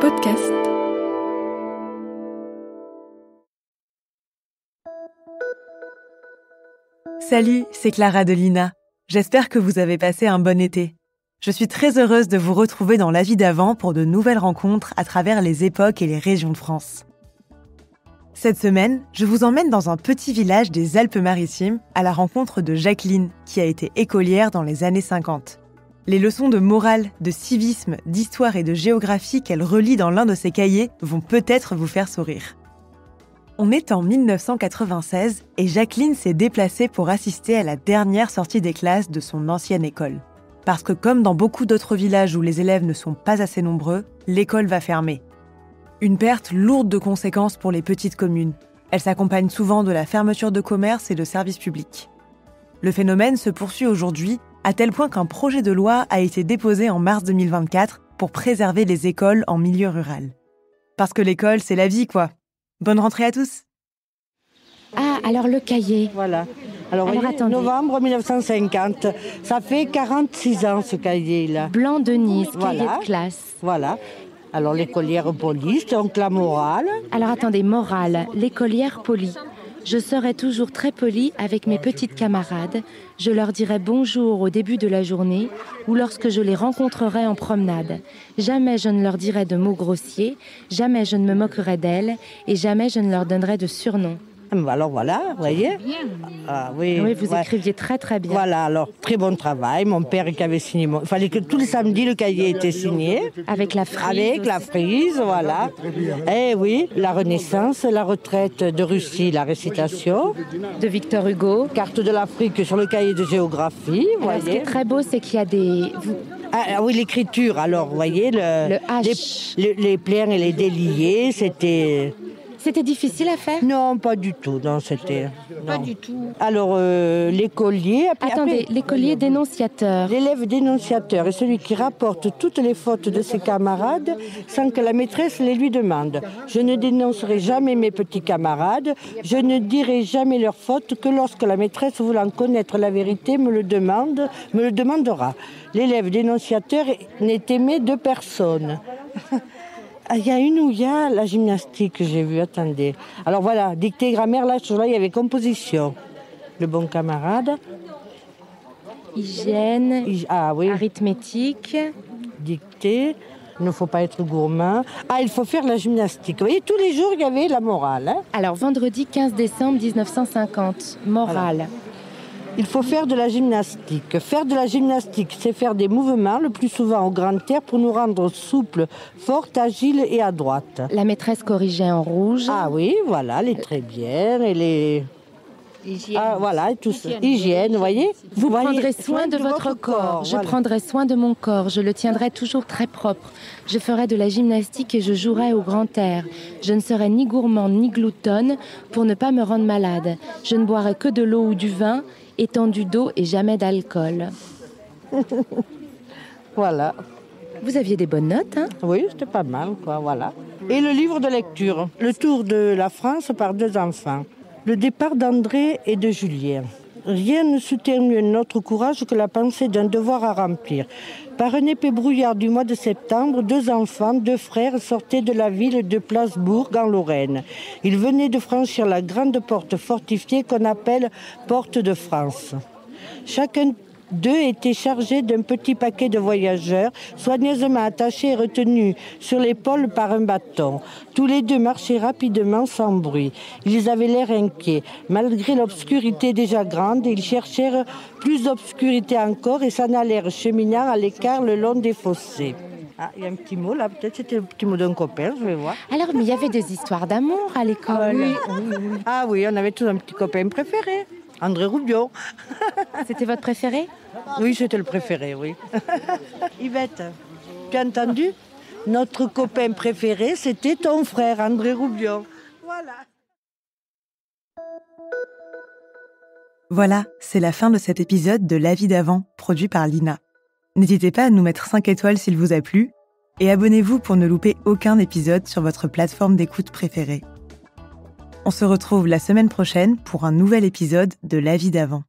podcast. Salut, c'est Clara de l'INA. J'espère que vous avez passé un bon été. Je suis très heureuse de vous retrouver dans La vie d'avant pour de nouvelles rencontres à travers les époques et les régions de France. Cette semaine, je vous emmène dans un petit village des Alpes-Maritimes à la rencontre de Jacqueline, qui a été écolière dans les années 50. Les leçons de morale, de civisme, d'histoire et de géographie qu'elle relie dans l'un de ses cahiers vont peut-être vous faire sourire. On est en 1996 et Jacqueline s'est déplacée pour assister à la dernière sortie des classes de son ancienne école. Parce que comme dans beaucoup d'autres villages où les élèves ne sont pas assez nombreux, l'école va fermer. Une perte lourde de conséquences pour les petites communes. Elle s'accompagne souvent de la fermeture de commerces et de services publics. Le phénomène se poursuit aujourd'hui, à tel point qu'un projet de loi a été déposé en mars 2024 pour préserver les écoles en milieu rural. Parce que l'école, c'est la vie, quoi. Bonne rentrée à tous. Ah, alors le cahier. Voilà. Alors voyez, attendez. novembre 1950, ça fait 46 ans ce cahier-là. Blanc de Nice, cahier Voilà. de classe. Voilà. Alors l'écolière police, donc la morale. Alors attendez, morale, l'écolière polie. Je serai toujours très polie avec mes petites camarades. Je leur dirai bonjour au début de la journée ou lorsque je les rencontrerai en promenade. Jamais je ne leur dirai de mots grossiers, jamais je ne me moquerai d'elles et jamais je ne leur donnerai de surnoms. Alors voilà, vous voyez. Ah, oui, Oui, vous ouais. écriviez très très bien. Voilà, alors très bon travail. Mon père qui avait signé. Il fallait que tous les samedis le cahier était signé. Avec la frise. Avec la frise, voilà. Eh oui, la Renaissance, la retraite de Russie, la récitation. De Victor Hugo. Carte de l'Afrique sur le cahier de géographie, vous Alors, ce qui voyez. est très beau, c'est qu'il y a des... Ah oui, l'écriture, alors, vous voyez, Le H. les pleins et les déliés, c'était... C'était difficile à faire ? Non, pas du tout, non, c'était... Pas non. du tout. Alors, l'écolier... Attendez, l'écolier dénonciateur. L'élève dénonciateur est celui qui rapporte toutes les fautes de ses camarades sans que la maîtresse les lui demande. Je ne dénoncerai jamais mes petits camarades, je ne dirai jamais leurs fautes que lorsque la maîtresse voulant connaître la vérité me le demandera. L'élève dénonciateur n'est aimé de personne. Il y a une où il y a la gymnastique que j'ai vue, attendez. Alors voilà, dictée, grammaire, là, il y avait composition. Le bon camarade. Hygiène, Ah oui. arithmétique. Dictée, il ne faut pas être gourmand. Ah, il faut faire la gymnastique. Vous voyez, tous les jours, il y avait la morale. Hein. Alors, vendredi 15 décembre 1950, morale. Il faut faire de la gymnastique. Faire de la gymnastique, c'est faire des mouvements, le plus souvent au grand air, pour nous rendre souples, fortes, agiles et adroites. La maîtresse corrigeait en rouge. Ah oui, voilà, les très bien et les... Hygiène. Ah, voilà, tout ça. Hygiène, vous voyez. Vous voyez, prendrez soin de votre corps. Je voilà. prendrai soin de mon corps. Je le tiendrai toujours très propre. Je ferai de la gymnastique et je jouerai au grand air. Je ne serai ni gourmande ni gloutonne pour ne pas me rendre malade. Je ne boirai que de l'eau ou du vin, étendu d'eau et jamais d'alcool. Voilà. Vous aviez des bonnes notes, hein ? Oui, c'était pas mal, quoi, voilà. Et le livre de lecture, Le Tour de la France par 2 enfants. Le départ d'André et de Julien. Rien ne soutient mieux notre courage que la pensée d'un devoir à remplir. Par un épais brouillard du mois de septembre, 2 enfants, 2 frères, sortaient de la ville de Plasbourg, en Lorraine. Ils venaient de franchir la grande porte fortifiée qu'on appelle Porte de France. Chacun d'eux était chargé d'un petit paquet de voyageurs, soigneusement attachés et retenus sur l'épaule par un bâton. Tous les 2 marchaient rapidement sans bruit. Ils avaient l'air inquiets. Malgré l'obscurité déjà grande, ils cherchèrent plus d'obscurité encore et s'en allèrent cheminant à l'écart le long des fossés. Ah, il y a un petit mot là, peut-être c'était le petit mot d'un copain, je vais voir. Alors, mais il y avait des histoires d'amour à l'école. Ah oui, on avait tous un petit copain préféré, André Roubion. C'était votre préféré ? Oui, c'était le préféré, oui. Yvette, tu as entendu ? Notre copain préféré, c'était ton frère, André Roubion. Voilà. Voilà, c'est la fin de cet épisode de La vie d'avant, produit par l'INA. N'hésitez pas à nous mettre 5 étoiles s'il vous a plu et abonnez-vous pour ne louper aucun épisode sur votre plateforme d'écoute préférée. On se retrouve la semaine prochaine pour un nouvel épisode de La vie d'avant.